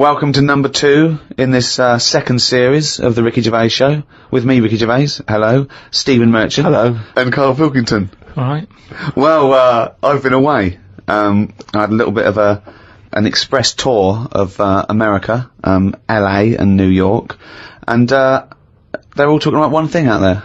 Welcome to number 2 in this second series of the Ricky Gervais Show. With me, Ricky Gervais. Hello. Stephen Merchant. Hello. And Karl Pilkington. All right. Well, I've been away. I had a little bit of an express tour of America, LA and New York, and they're all talking about one thing out there.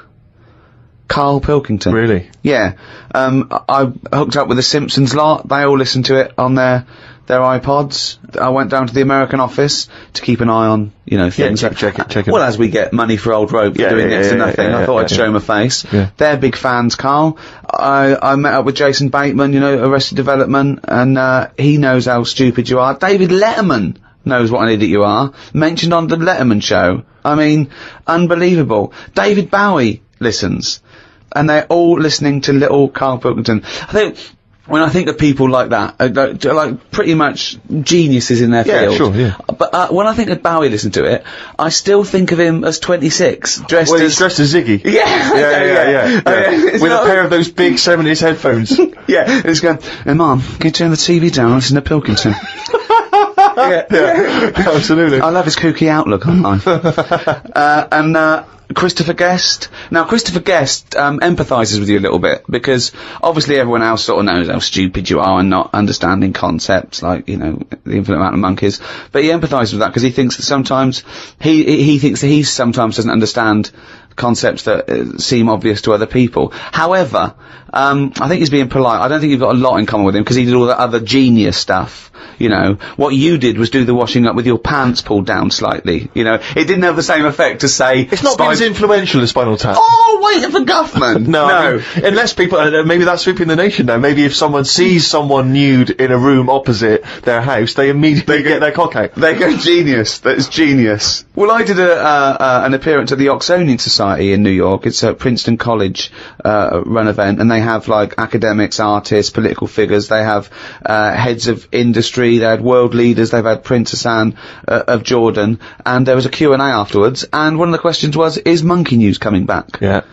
Karl Pilkington. Really? Yeah. I hooked up with the Simpsons lot. They all listen to it on their iPods. I went down to the American office to keep an eye on, things. Yeah, check it. Well, as we get money for old rope for doing next to nothing, I thought I'd show my face. Yeah. They're big fans, Karl. I met up with Jason Bateman, Arrested Development, and he knows how stupid you are. David Letterman knows what an idiot you are. Mentioned on the Letterman show. I mean, unbelievable. David Bowie listens. And they're all listening to little Karl Pilkington. When I think of people like that, like pretty much geniuses in their field. Sure, yeah. But when I think of Bowie listening to it, I still think of him as 26, dressed he's dressed as Ziggy. Yeah. With a pair of those big 70s headphones. Yeah, he's going, "Hey, Mum, can you turn the TV down and listen to Pilkington?" Yeah, absolutely. I love his kooky outlook on life. And Christopher Guest. Now, Christopher Guest empathises with you a little bit, because obviously everyone else sort of knows how stupid you are and not understanding concepts like, the infinite amount of monkeys. But he empathises with that because he thinks that sometimes he thinks that he sometimes doesn't understand concepts that seem obvious to other people. However, I think he's being polite. I don't think you've got a lot in common with him, because he did all that other genius stuff. What you did was do the washing up with your pants pulled down slightly. It didn't have the same effect to say... It's not been as influential as Spinal Tap. Oh, wait for Guffman! No. I mean, unless people... maybe that's sweeping the nation now. Maybe if someone sees someone nude in a room opposite their house, they immediately get their cock out. They go, genius. That's genius. Well, I did an appearance at the Oxonian Society in New York. It's a Princeton College run event, and they have, like, academics, artists, political figures. They have heads of industry. They had world leaders. They've had Prince Hassan of Jordan, and there was a Q&A afterwards, and one of the questions was, is Monkey News coming back? Yeah.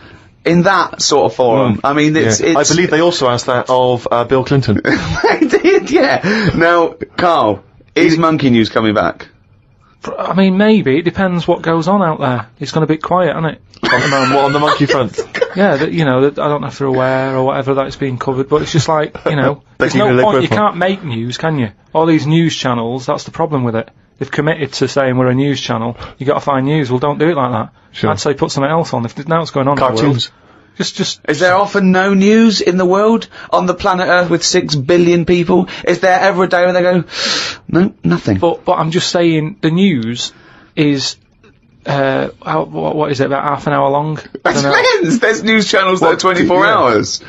In that sort of forum. I mean, it's... I believe they also asked that of Bill Clinton. They did, yeah. Now, Karl, is Monkey News coming back? I mean, maybe. It depends what goes on out there. It's gone a bit quiet, hasn't it? On the monkey front? Yeah, I don't know if they're aware or whatever that it's being covered, but it's just like, there's no point. You can't make news, can you? All these news channels, that's the problem with it. They've committed to saying we're a news channel. You got to find news. Well, don't do it like that. Sure. I'd say put something else on. If there's now what's going on Cartoons. in the world. Just. Is there often no news in the world? On the planet Earth with 6 billion people? Is there ever a day when they go, no, nothing? But I'm just saying, the news is, what is it, about half an hour long? It depends. There's news channels that are 24 hours.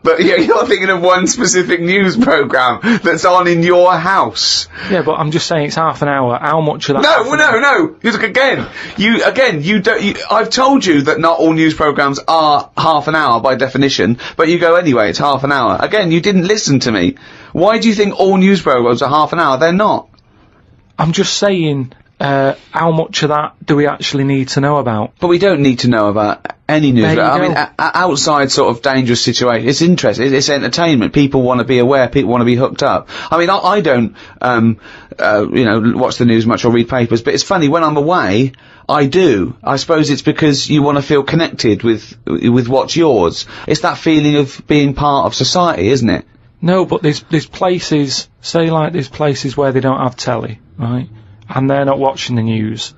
But yeah, you're thinking of one specific news programme that's on in your house. Yeah, but I'm just saying it's half an hour. How much of that? No. You look again. You don't. I've told you that not all news programmes are half an hour by definition, but you go anyway. It's half an hour. Again, you didn't listen to me. Why do you think all news programmes are half an hour? They're not. I'm just saying. How much of that do we actually need to know about? But we don't need to know about any news. I mean, outside sort of dangerous situations, it's interesting, it's entertainment. People want to be aware, people want to be hooked up. I mean, I don't, watch the news much or read papers, but it's funny, when I'm away, I do. I suppose it's because you want to feel connected with what's yours. It's that feeling of being part of society, isn't it? No, but there's places, say like there's places where they don't have telly, right? And they're not watching the news.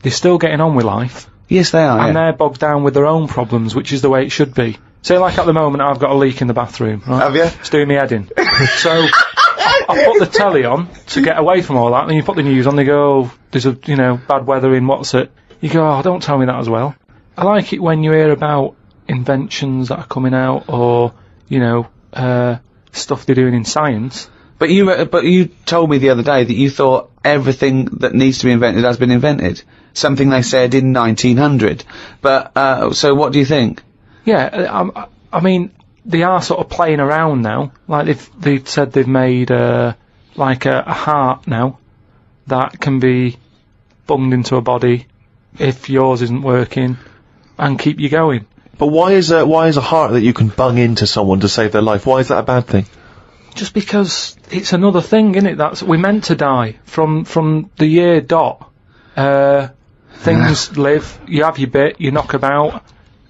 They're still getting on with life. Yes, they are, and they're bogged down with their own problems, which is the way it should be. Say, like at the moment, I've got a leak in the bathroom, right? Have you? It's doing me head in. So, I put the telly on to get away from all that, and then you put the news on, they go, oh, there's bad weather in what's it. You go, oh, don't tell me that as well. I like it when you hear about inventions that are coming out, or, stuff they're doing in science. But you told me the other day that you thought everything that needs to be invented has been invented. Something they said in 1900. But, so what do you think? Yeah, I mean, they are sort of playing around now. Like, they've said they've made, like a heart now that can be bunged into a body if yours isn't working and keep you going. But why is a heart that you can bung into someone to save their life, why is that a bad thing? Just because it's another thing, isn't it? We're meant to die from the year dot. Things live, you have your bit, you knock about,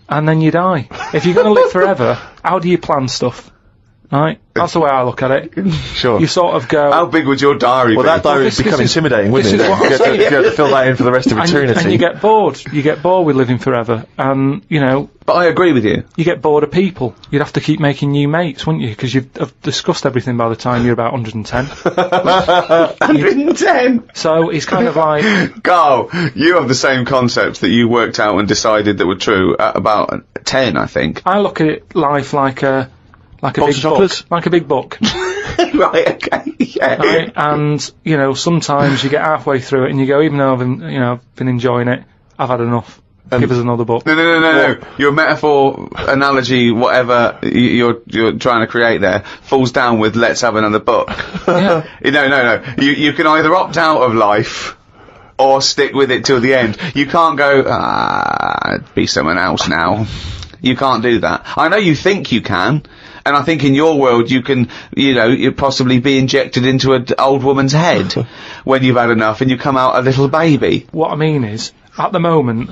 and then you die. If you're going to live forever, how do you plan stuff? Right? That's the way I look at it. Sure. You sort of go... How big would your diary be? Well, that diary would become intimidating, wouldn't it? This is what I'm saying. You have to fill that in for the rest of eternity. And you get bored. You get bored with living forever. And, you know... But I agree with you. You get bored of people. You'd have to keep making new mates, wouldn't you? Because you've discussed everything by the time you're about 110. 110? So it's kind of like... Carl, you have the same concepts that you worked out and decided that were true at about 10, I think. I look at life like a Box big of chocolates? book. Like a big book. Right, okay, yeah. Right? And, you know, sometimes you get halfway through it and you go, even though I've been enjoying it, I've had enough. Give us another book. No. Your metaphor, analogy, whatever you're trying to create there, falls down with let's have another book. Yeah. No. You can either opt out of life or stick with it till the end. You can't go, be someone else now. You can't do that. I know you think you can. And I think in your world you can, you possibly be injected into an old woman's head when you've had enough and you come out a little baby. What I mean is, at the moment,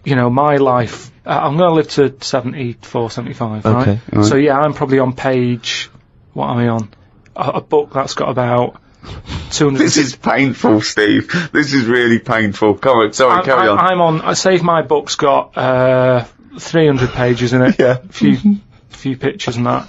my life, I'm going to live to 74, 75, right? Okay, right? So yeah, I'm probably on page, what am I on? A book that's got about 200... This is painful, Steve. This is really painful. Come on, sorry, carry on. I'm on, I say my book's got 300 pages in it. Yeah. A few pictures and that.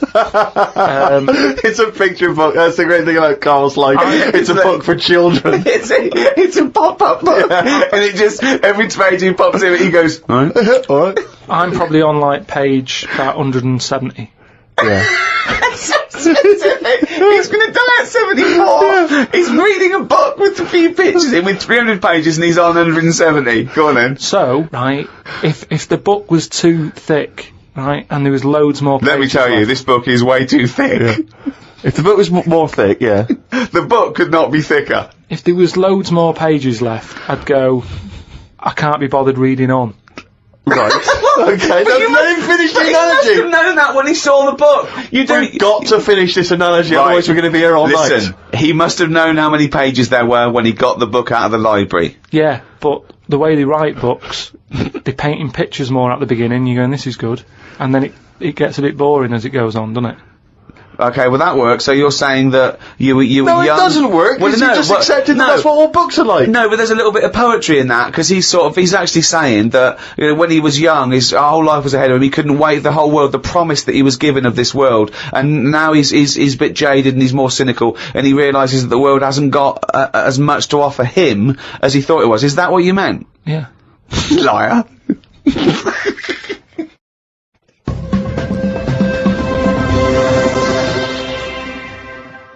It's a picture book. That's the great thing about Carl's life. It's a book for children. It's a pop-up book. And it just, every page he pops in, he goes, alright. Alright. I'm probably on, like, page about 170. Yeah. He's going to die at 74. He's reading a book with a few pictures in with 300 pages and he's on 170. Go on then. So, right, if the book was too thick, right, and there was loads more pages Let me tell you, left, this book is way too thick. Yeah. If the book was more thick, yeah. The book could not be thicker. if there was loads more pages left, I'd go, I can't be bothered reading on. Right. Okay, let him finish the He must have analogy. known that when he saw the book. We've got to finish this analogy, Right. otherwise we're going to be here all Listen, night. he must have known how many pages there were when he got the book out of the library. Yeah, but the way they write books, they're painting pictures more at the beginning, you're going, this is good, and then it gets a bit boring as it goes on, doesn't it? Okay, well that works. So you're saying that you were young. No, it doesn't work. Well, Well, no, you just but- accepted no. that that's what all books are like. No, but there's a little bit of poetry in that, because he's actually saying that when he was young, his whole life was ahead of him. He couldn't wait the whole world, the promise that he was given of this world, and now he's a bit jaded and he's more cynical, and he realises that the world hasn't got as much to offer him as he thought it was. Is that what you meant? Yeah. Liar.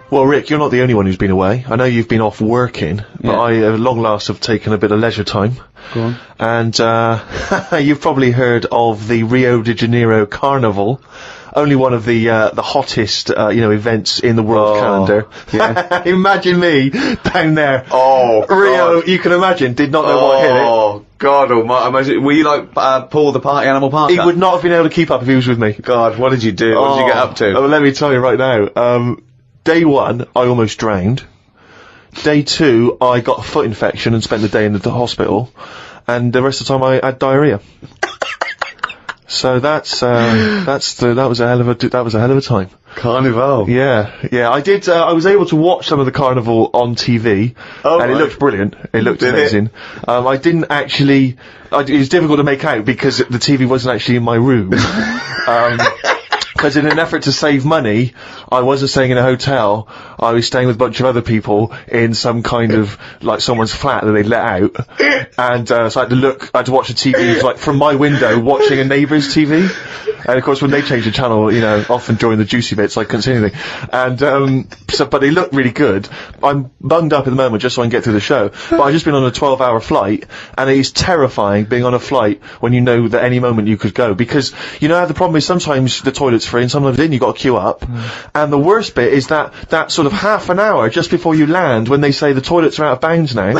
Well, Rick, you're not the only one who's been away. I know you've been off working, but Yeah. I, at long last, have taken a bit of leisure time. Go on. And, you've probably heard of the Rio de Janeiro Carnival. Only one of the hottest, events in the world calendar. Yeah. Imagine me down there. Oh, Rio, God. you can imagine, did not know what hit it. Oh, God almighty. Imagine, were you like Paul the Party Animal Park? He would not have been able to keep up if he was with me. God, what did you do? What did you get up to? Oh, let me tell you right now. Day one, I almost drowned. Day two, I got a foot infection and spent the day in the hospital. And the rest of the time, I had diarrhea. So that was a hell of a time. Carnival. Yeah. I did. I was able to watch some of the carnival on TV, Oh, and it right. looked brilliant. It looked Did it? amazing. I didn't actually. It was difficult to make out because the TV wasn't actually in my room. Because in an effort to save money, I wasn't staying in a hotel. I was staying with a bunch of other people in some kind of, like, someone's flat that they let out. And, so I had to watch the TV, like, from my window, watching a neighbour's TV. And of course, when they changed the channel, often during the juicy bits, I couldn't see anything. And, but they looked really good. I'm bunged up at the moment just so I can get through the show. But I've just been on a 12-hour flight, and it is terrifying being on a flight when you know that any moment you could go. Because, how the problem is sometimes the toilet's free and sometimes then you've got to queue up. And the worst bit is that sort of half an hour just before you land when they say the toilets are out of bounds now.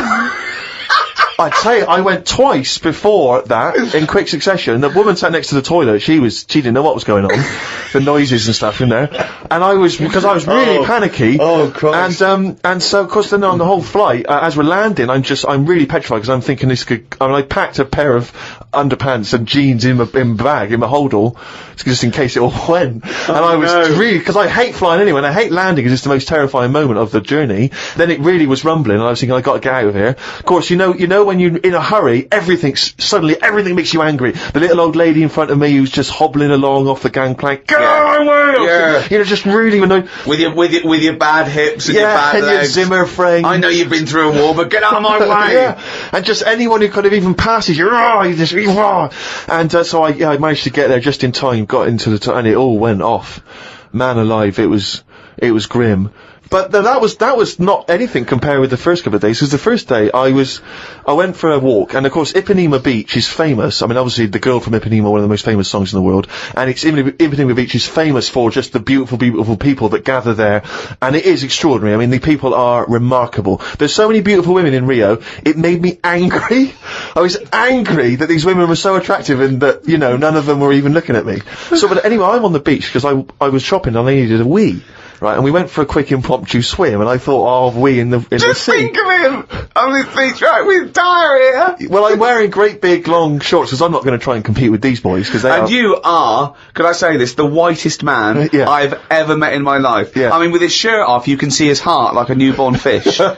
I'd say I went twice before that in quick succession. The woman sat next to the toilet. She didn't know what was going on, the noises and stuff in there. And because I was really panicky. Oh, Christ. And so of course then on the whole flight, as we're landing, I'm really petrified because I'm thinking I packed a pair of underpants and jeans in my bag, in my holdall, just in case it all went. And I was really, because I hate flying anyway, and I hate landing because it's the most terrifying moment of the journey. Then it really was rumbling, and I was thinking, I got to get out of here. Of course, you know when you're in a hurry, suddenly everything makes you angry. The little old lady in front of me who's just hobbling along off the gangplank, go away! Yeah. You know, just really annoyed. With your bad hips and your bad and legs. your Zimmer frame. I know you've been through a war, but get out of my way! Yeah, and just anyone who kind of even passes you, and so I managed to get there just in time, got into and it all went off. Man alive, it was grim. But that was not anything compared with the first couple of days, because the first day I went for a walk, and of course Ipanema Beach is famous. I mean, obviously The Girl from Ipanema, one of the most famous songs in the world, and Ipanema Beach is famous for just the beautiful, beautiful people that gather there, and it is extraordinary. I mean, the people are remarkable. There's so many beautiful women in Rio, it made me angry. I was angry that these women were so attractive and that, you know, none of them were even looking at me. So, but anyway, I'm on the beach because I was shopping and I needed a wee. Right, and we went for a quick impromptu swim, and I thought, we in the sea. Just think of him on this beach, right, with diarrhea. Well, I'm wearing great big long shorts, because I'm not going to try and compete with these boys, because they are... And you are, could I say this, the whitest man I've ever met in my life. Yeah. I mean, with his shirt off, you can see his heart like a newborn fish. Well,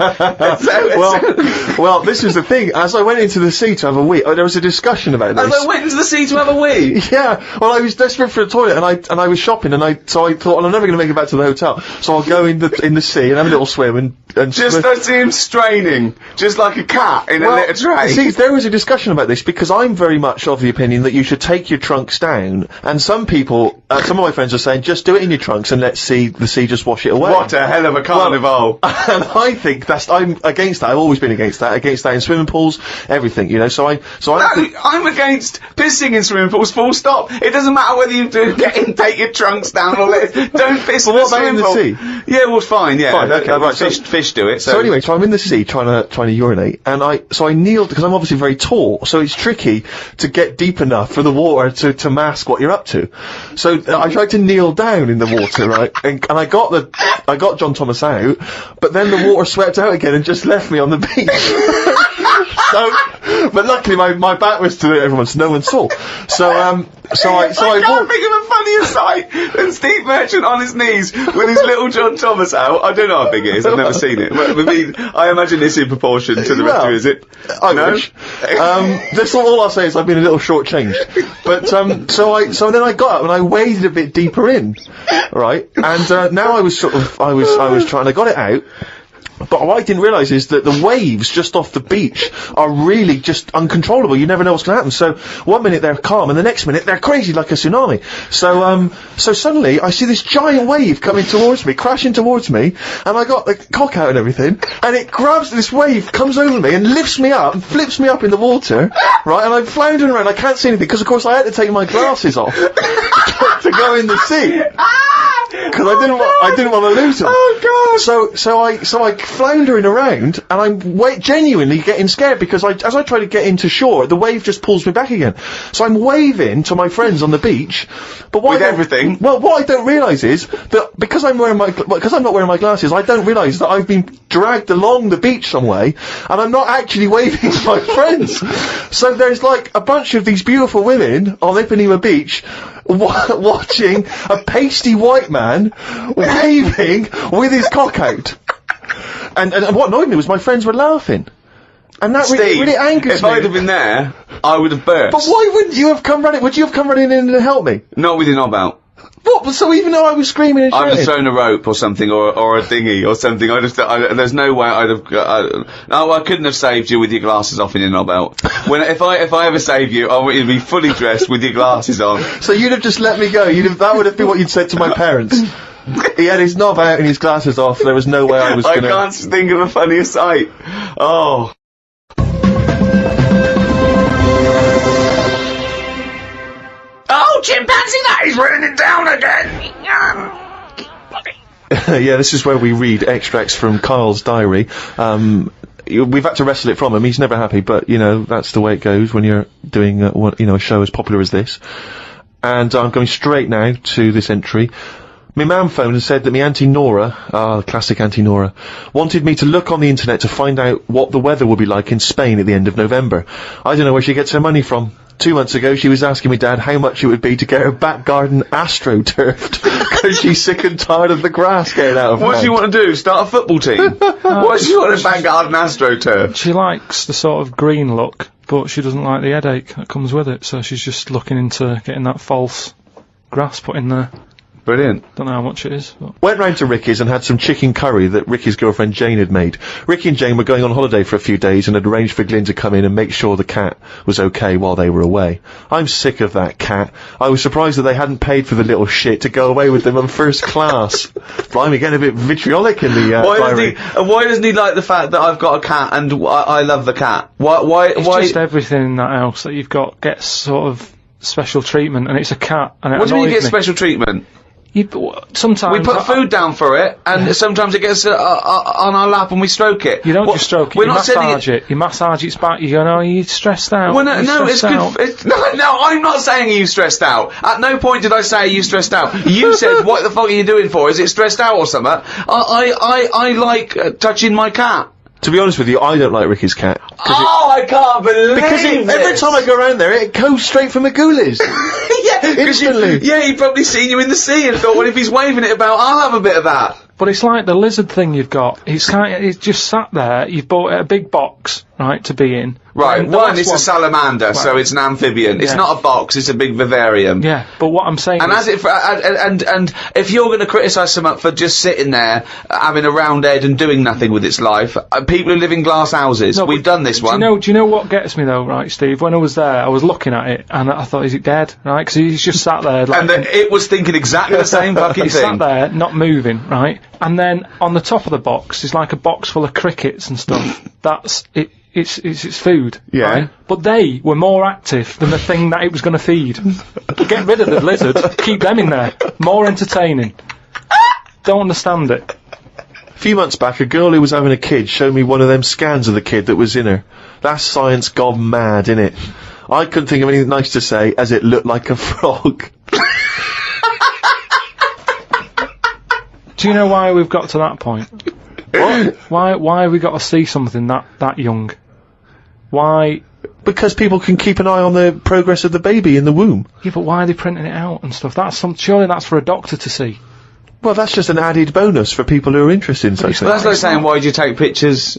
this was the thing. As I went into the sea to have a wee, there was a discussion about this. As I went into the sea to have a wee? Yeah. Well, I was desperate for a toilet, and I was shopping, so I thought, well, I'm never going to make it back to the hotel, so I'll go in the sea and have a little swim and just swim. I see him straining, just like a cat in a litter tray. See, there was a discussion about this, because I'm very much of the opinion that you should take your trunks down, and some people, some of my friends are saying, just do it in your trunks and let the sea just wash it away. What a hell of a carnival. And I think I'm against that. I've always been against that in swimming pools, everything, you know, I'm against pissing in swimming pools, full stop. It doesn't matter whether you take your trunks down or don't piss in the swimming pool. What about in the sea? Yeah, well, fine, yeah. Fine, okay, right, Fish do it, so anyway, I'm in the sea trying to urinate, and I kneeled, because I'm obviously very tall, so it's tricky to get deep enough for the water to mask what you're up to. So I tried to kneel down in the water, right, and I got John Thomas out, but then the water swept out again and just left me on the beach. But luckily my back was to everyone, so no one saw. I can't think of a funnier sight than Steve Merchant on his knees with his little John Thomas out. I don't know how big it is, I've never seen it. But, I mean, I imagine it's in proportion to the rest of it, is it? I wish. That's all I'll say is I've been a little shortchanged. But, so then I got up and I waded a bit deeper in, right? And, now I was trying, I got it out. But what I didn't realise is that the waves just off the beach are really just uncontrollable. You never know what's going to happen. So one minute they're calm, and the next minute they're crazy like a tsunami. So suddenly I see this giant wave coming towards me, crashing towards me, and I got the cock out and everything, and it grabs this wave, comes over me, and lifts me up, and flips me up in the water, right? And I'm floundering around. I can't see anything because, of course, I had to take my glasses off to go in the sea. Because I didn't want to lose them. Oh God! So I floundering around, and I'm genuinely getting scared, because as I try to get into shore, the wave just pulls me back again. So I'm waving to my friends on the beach, but what I don't realise is that because I'm not wearing my glasses, I don't realise that I've been dragged along the beach some way, and I'm not actually waving to my friends. So there's like a bunch of these beautiful women on Ipanema Beach watching a pasty white man waving with his cock out. And what annoyed me was my friends were laughing. And that really angers me. If I'd have been there, I would have burst. But why wouldn't you have come running? Would you have come running in and helped me? Not with your knob out. What? So even though I was screaming and shouting? I'd have thrown a rope or something, or a dinghy or something. There's no way I'd have. No, I couldn't have saved you with your glasses off and your knob out. If I ever save you, I want you to be fully dressed with your glasses on. So you'd have just let me go. That would have been what you'd said to my parents. He had his knob out and his glasses off. There was no way I was gonna... I can't think of a funnier sight. Oh. Oh, chimpanzee, that is raining down again. Yeah, this is where we read extracts from Karl's diary. we've had to wrestle it from him. He's never happy, but, you know, that's the way it goes when you're doing, a show as popular as this. And I'm going straight now to this entry. My mum phoned and said that my Auntie Nora, classic Auntie Nora, wanted me to look on the internet to find out what the weather will be like in Spain at the end of November. I don't know where she gets her money from. 2 months ago, she was asking me dad how much it would be to get her back garden astroturfed, because she's sick and tired of the grass getting out of What does she want to do? Start a football team? What does she want a back garden astroturf? She likes the sort of green look, but she doesn't like the headache that comes with it, so she's just looking into getting that false grass put in there. Brilliant. Don't know how much it is. But. Went round to Ricky's and had some chicken curry that Ricky's girlfriend Jane had made. Ricky and Jane were going on holiday for a few days and had arranged for Glyn to come in and make sure the cat was okay while they were away. I'm sick of that cat. I was surprised that they hadn't paid for the little shit to go away with them on first class. Blimey, getting a bit vitriolic in the why doesn't he like the fact that I've got a cat and I love the cat? Why? It's just everything in that house that you've got gets sort of special treatment, and it's a cat. And What do you mean you get special treatment? Sometimes we put food down for it, and sometimes it gets on our lap and we stroke it. You don't just stroke it, you massage it. You massage its back, you go, no, you're stressed out. Well, no, it's good. No, I'm not saying you stressed out. At no point did I say you stressed out. You said, what the fuck are you doing for? Is it stressed out or something? I like touching my cat. To be honest with you, I don't like Ricky's cat. I can't believe because every time I go around there, it goes straight for my ghoulies. Instantly. He'd probably seen you in the sea and thought, well, if he's waving it about, I'll have a bit of that. But it's like the lizard thing you've got. It's just sat there. You've bought a big box, right, to be in. Right, it's a salamander, so it's an amphibian. It's not a box, it's a big vivarium. Yeah, but what I'm saying is... And if you're going to criticise someone for just sitting there, having a round head and doing nothing with its life, people who live in glass houses, we've done this one. Do you know what gets me though, right, Steve? When I was there, I was looking at it, and I thought, is it dead? Right, because he's just sat there like... And it was thinking exactly the same fucking thing. He sat there, not moving, right? And then on the top of the box is like a box full of crickets and stuff. That's it. It's food. Yeah. Right? But they were more active than the thing that it was going to feed. Get rid of the lizard. Keep them in there. More entertaining. Don't understand it. A few months back, a girl who was having a kid showed me one of them scans of the kid that was in her. That's science gone mad, innit? I couldn't think of anything nice to say, as it looked like a frog. Do you know why we've got to that point? What? Why have we got to see something that young? Why? Because people can keep an eye on the progress of the baby in the womb. Yeah, but why are they printing it out and stuff? Surely that's for a doctor to see. Well, that's just an added bonus for people who are interested in such things. That's like saying, why do you take pictures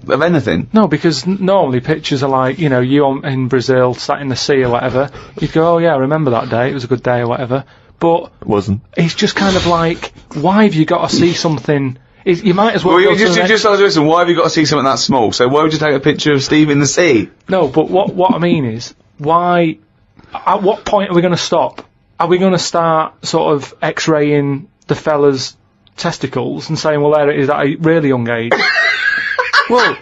of anything? No, because normally pictures are like, you in Brazil, sat in the sea or whatever. You'd go, oh yeah, I remember that day, it was a good day or whatever. But... It wasn't. It's just kind of like, why have you got to see something... You might as well. Well, listen. Why have you got to see something that small? So why would you take a picture of Steve in the sea? No, but what I mean is, why? At what point are we going to stop? Are we going to start sort of X-raying the fella's testicles and saying, well, there it is at a really young age? Well,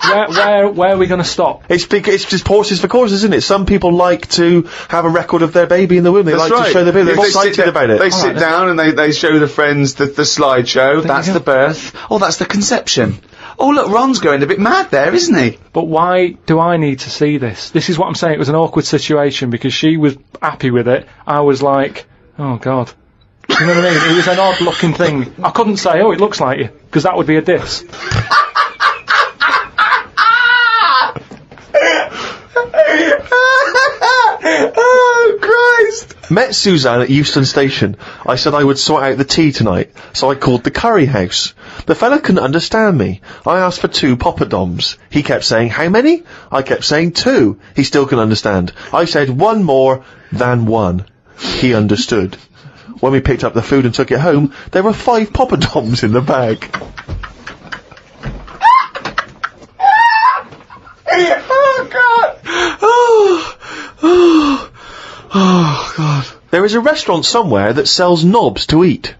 where are we going to stop? It's just horses for courses, isn't it? Some people like to have a record of their baby in the womb. They like to show the baby. They're excited about it. They sit down and they show the friends the slideshow. That's the birth. Oh, that's the conception. Oh, look, Ron's going a bit mad there, isn't he? But why do I need to see this? This is what I'm saying. It was an awkward situation because she was happy with it. I was like, oh, God. You know what I mean? It was an odd-looking thing. I couldn't say, oh, it looks like you, because that would be a diss. Oh, Christ! Met Suzanne at Euston Station. I said I would sort out the tea tonight, so I called the curry house. The fella couldn't understand me. I asked for 2 poppadoms. He kept saying, how many? I kept saying 2. He still couldn't understand. I said 1 more than 1. He understood. When we picked up the food and took it home, there were 5 poppadoms in the bag. Oh, God! Oh, God. There is a restaurant somewhere that sells knobs to eat.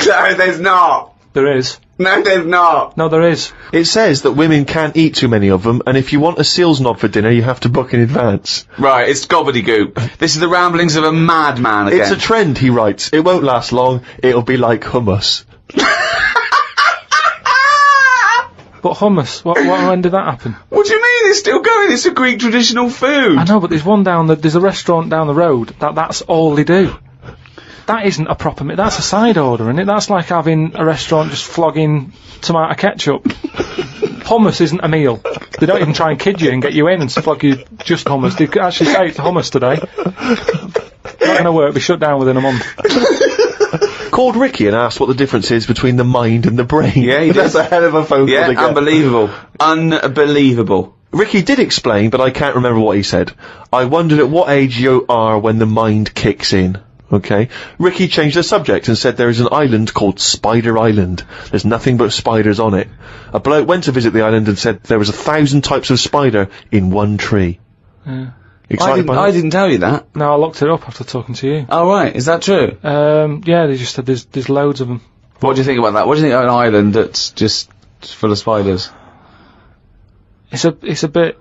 No, there's not. There is. No, there's not. No, there is. It says that women can't eat too many of them, and if you want a seal's knob for dinner, you have to book in advance. Right, it's gobbledygook. This is the ramblings of a madman again. It's a trend, he writes. It won't last long. It'll be like hummus. But hummus, when did that happen? What do you mean it's still going? It's a Greek traditional food. I know, but there's a restaurant down the road that's all they do. That isn't a proper meal. That's a side order, isn't it? That's like having a restaurant just flogging tomato ketchup. Hummus isn't a meal. They don't even try and kid you and get you in and flog you just hummus. They actually say it's hummus today. Not going to work. Be shut down within a month. Called Ricky and asked what the difference is between the mind and the brain. Yeah, he did. That's a hell of a phone call to get. Unbelievable. Unbelievable. Ricky did explain, but I can't remember what he said. I wondered at what age you are when the mind kicks in. Okay. Ricky changed the subject and said there is an island called Spider Island. There's nothing but spiders on it. A bloke went to visit the island and said there was 1,000 types of spider in one tree. Yeah. Excited by that? I didn't tell you that. No, I looked it up after talking to you. Oh, right. Is that true? Yeah, they just said there's loads of them. What do you think about that? What do you think of an island that's just full of spiders? It's a bit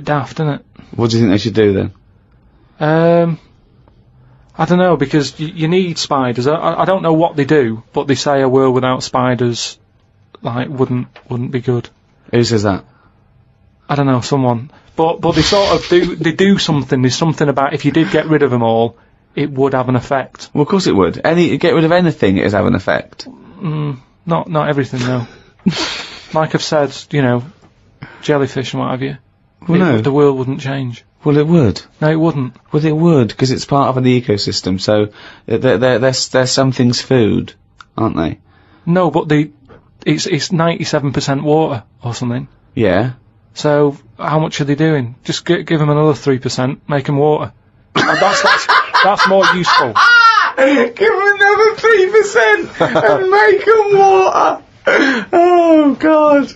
daft, isn't it? What do you think they should do then? I don't know, because you need spiders. I don't know what they do, but they say a world without spiders, like, wouldn't be good. Who says that? I don't know, someone. But they sort of do something. There's something about if you did get rid of them all, it would have an effect. Well, of course it would. Get rid of anything, it'd have an effect. Not everything, no. Like I've said, jellyfish and what have you. Well, no. The world wouldn't change. Well, it would. No, it wouldn't. Well, it would, because it's part of the ecosystem, so they're some things food, aren't they? No, but it's 97% water or something. Yeah. So, how much are they doing? Just give them another 3%, make them water. And that's more useful. Give them another 3% and make them water. Oh, God.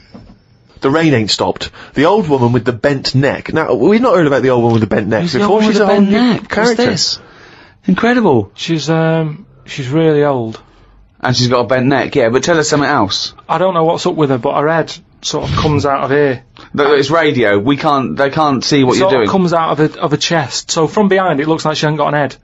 The rain ain't stopped. The old woman with the bent neck. Now, we've not heard about the old woman with the bent neck before. She's a whole bent new neck. character. What's this? Incredible. She's really old. And she's got a bent neck, yeah, but tell us something else. I don't know what's up with her, but her head sort of comes out of here. It's radio. They can't see what you're doing. It comes out of her chest. So from behind it looks like she hasn't got an head.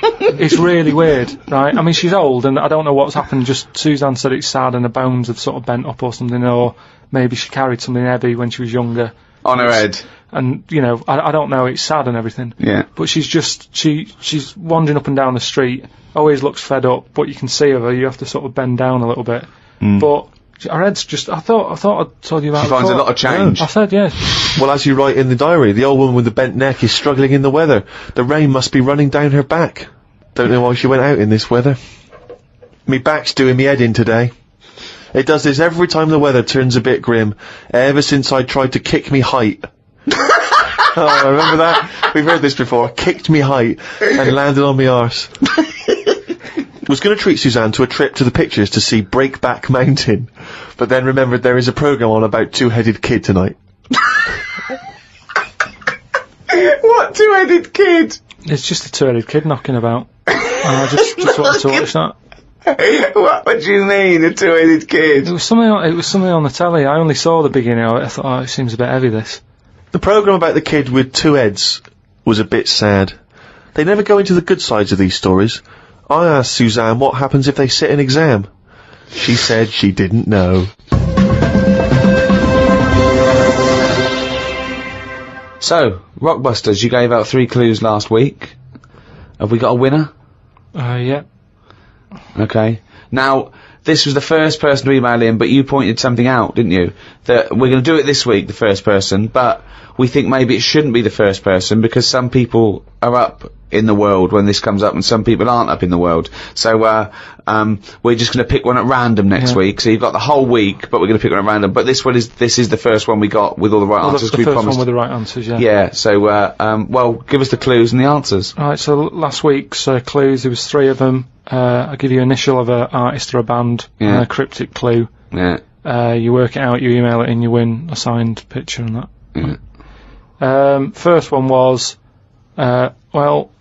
It's really weird, right? I mean, she's old and I don't know what's happened. Just Suzanne said it's sad and her bones have sort of bent up or something, or maybe she carried something heavy when she was younger. On her head. And, I don't know, it's sad and everything. Yeah. But she's wandering up and down the street, always looks fed up, but you can see her, you have to sort of bend down a little bit. But her head's just, I thought I told you about it. She finds a lot of change. I said, yeah. Well, as you write in the diary, the old woman with the bent neck is struggling in the weather. The rain must be running down her back. Don't know why she went out in this weather. Me back's doing me head in today. It does this every time the weather turns a bit grim, ever since I tried to kick me height. Oh, remember that? We've heard this before. Kicked me height and landed on me arse. Was going to treat Suzanne to a trip to the pictures to see Breakback Mountain, but then remembered there is a programme on about two-headed kid tonight. What two-headed kid? It's just a two-headed kid knocking about. I just wanted to watch that. What do you mean, a two-headed kid? It was something on the telly. I only saw the beginning of it. I thought, it seems a bit heavy, this. The programme about the kid with two heads was a bit sad. They never go into the good sides of these stories. I asked Suzanne what happens if they sit an exam. She said she didn't know. So, Rockbusters, you gave out 3 clues last week. Have we got a winner? Yeah. Okay. Now, this was the first person to email in, but you pointed something out, didn't you? That we're going to do it this week, the first person, but we think maybe it shouldn't be the first person because some people are up in the world when this comes up and some people aren't up in the world. So, we're just going to pick one at random next week. So you've got the whole week, but we're going to pick one at random. But this is the first one we got with all the right answers. The we first promised. one with the right answers, yeah. Yeah, so, well, give us the clues and the answers. Alright, so last week's clues, there was 3 of them. I'll give you an initial of an artist or a band, and a cryptic clue. Yeah. You work it out, you email it in, you win a signed picture and that. Yeah. First one was, well,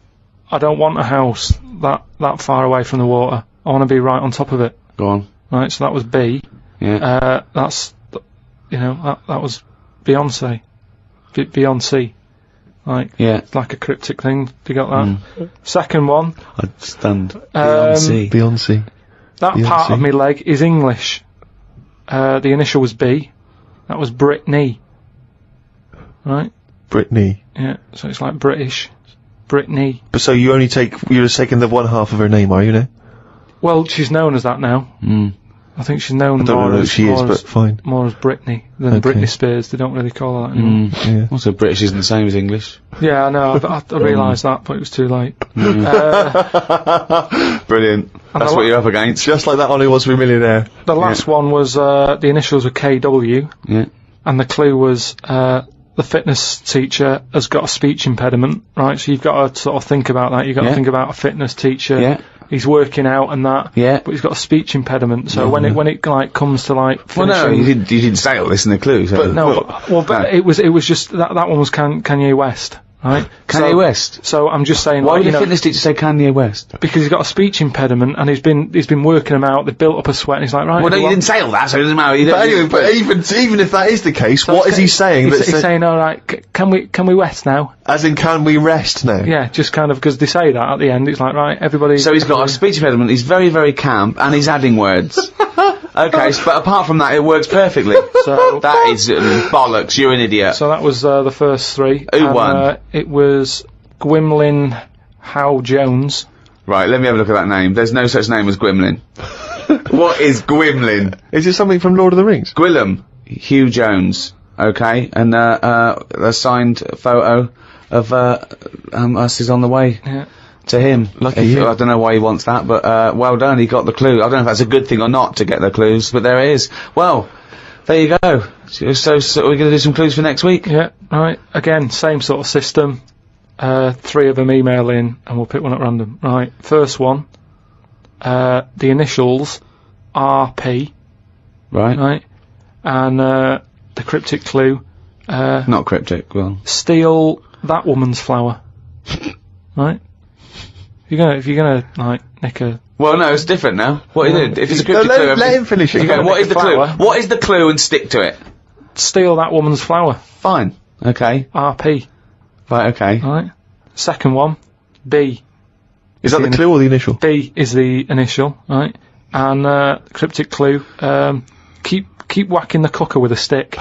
I don't want a house that far away from the water. I want to be right on top of it. Go on. Right, so that was B. Yeah. That was Beyonce. Beyonce. Like, it's like a cryptic thing. You got that? Second one. I stand. Beyonce. Beyonce. That part of my leg is English. the initial was B. That was Brittany. Right? Brittany. Yeah, so it's like British. Brittany. But so you're just taking the one half of her name, are you now? Well, she's known as that now. I think she's known I don't more know who as, she is, but fine. more as Brittany than Okay. Britney Spears. They don't really call her that anymore. Yeah. Also, British isn't the same as English. Yeah, I know. I realised that, but it was too late. Brilliant. That's the what you're up against. Just like that on Who Wants to Be a Millionaire. The last one was the initials were KW, Yeah. and the clue was the fitness teacher has got a speech impediment, right? So you've got to sort of think about that. You've got to think about a fitness teacher. Yeah. He's working out and that. Yeah. But he's got a speech impediment. So when it like comes to like Well, no, finishing- you didn't say all this in the clue. So. But it was just that one was Kanye West, right? Kanye West. So I'm just saying, Why like, would you the know, fitness teacher say Kanye West? because he's got a speech impediment and he's been working them out. They've built up a sweat and he's like, right. Well, no, you everyone- didn't say all that, so it doesn't matter. You But don't- anyway, even if that is the case, what is he saying? He's saying, all right, can we rest now? As in, can we rest now? Yeah, just kind of because they say that at the end. It's like, right, everybody. So he's got a speech impediment, he's very, very camp, and he's adding words. Okay, but apart from that, it works perfectly. So That is bollocks, you're an idiot. so that was the first three. Who And, won? It was Gwymlyn Howe Jones. Right, let me have a look at that name. There's no such name as Gwymlyn. What is Gwymlyn? Is it something from Lord of the Rings? Gwillem, Hugh Jones, okay, and a signed photo of us is on the way Yeah. to him. Lucky you. I don't know why he wants that, but well done, he got the clue. I don't know if that's a good thing or not to get the clues, but there it is. Well, there you go. So we're going to do some clues for next week? Yeah, right. Again, same sort of system. 3 of them email in, and we'll pick one at random. Right, first one. The initials RP, Right? right? And the cryptic clue. Not cryptic, well. Steal that woman's flower. Right? If you're gonna like nick a. Well, no, it's different now. What is it? If it's a No, cryptic clue... let him finish it. Okay, what is the clue? Flower. What is the clue and stick to it? Steal that woman's flower. Fine. Okay. RP. Right, okay. Right. Second one. B. Is that the clue or the initial? B is the initial, right? And cryptic clue. Keep whacking the cooker with a stick.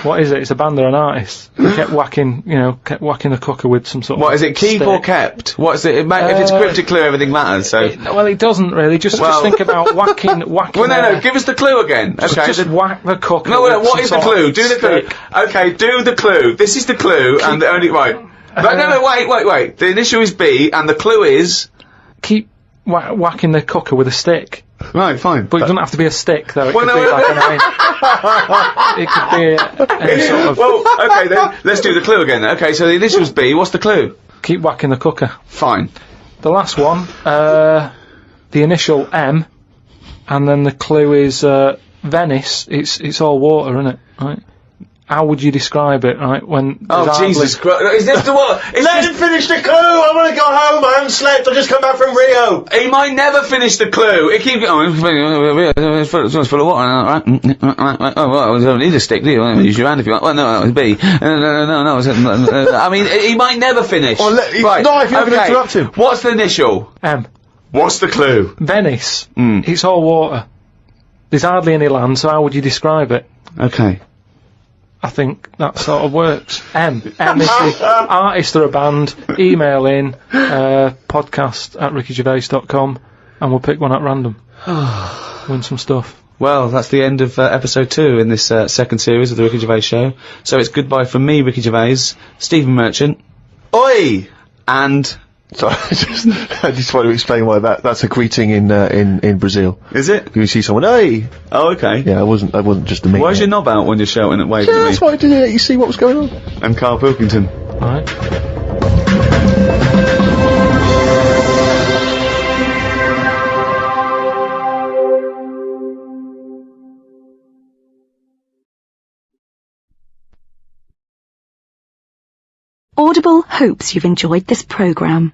What is it? It's a band or an artist. Kept whacking the cooker with some sort of. What is it? Keep stick. or kept? What's it? If it's cryptic clue, everything matters. So. Well, it doesn't really. Just think about whacking. Well, no. Give us the clue again. Okay. Just whack the cooker. No, with what some is the sort clue? of Do the clue. stick. Okay, do the clue. This is the clue, and the only right. No, wait. The initial is B, and the clue is. Keep whacking the cooker with a stick. Right, fine. But it doesn't have to be a stick, though. It Well, could no, be like an. It could be any sort of. Well, okay then. Let's do the clue again. Okay, so the initial's B. What's the clue? Keep whacking the cooker. Fine. The last one, the initial M, and then the clue is Venice. It's all water, isn't it? Right? How would you describe it? Right? When Oh Jesus Christ! Is this the what? Let him finish the clue! I want to go home, I haven't slept, I just come back from Rio! He might never finish the clue. It keeps going. It's full of water. Right? Oh well, you don't need a stick, do you? Use your hand if you want. Well, no, it's B. No. I mean, he might never finish. Well, right? not if you're going to interrupt him. What's the initial? M. What's the clue? Venice. It's all water. There's hardly any land, so how would you describe it? Okay. I think that sort of works. M is the artist or a band. Email in podcast@rickygervais.com and we'll pick one at random. Win some stuff. Well, that's the end of episode 2 in this second series of the Ricky Gervais Show. So it's goodbye from me, Ricky Gervais, Stephen Merchant, Oi! and... Sorry, I just want to explain why that's a greeting in Brazil. Is it? You see someone, hey! Oh, okay. Yeah, I wasn't just the me. Why's your knob out when you're shouting and waving Yeah, at that's me? why I did it, you see what was going on. I'm Karl Pilkington. Alright. Audible hopes you've enjoyed this programme.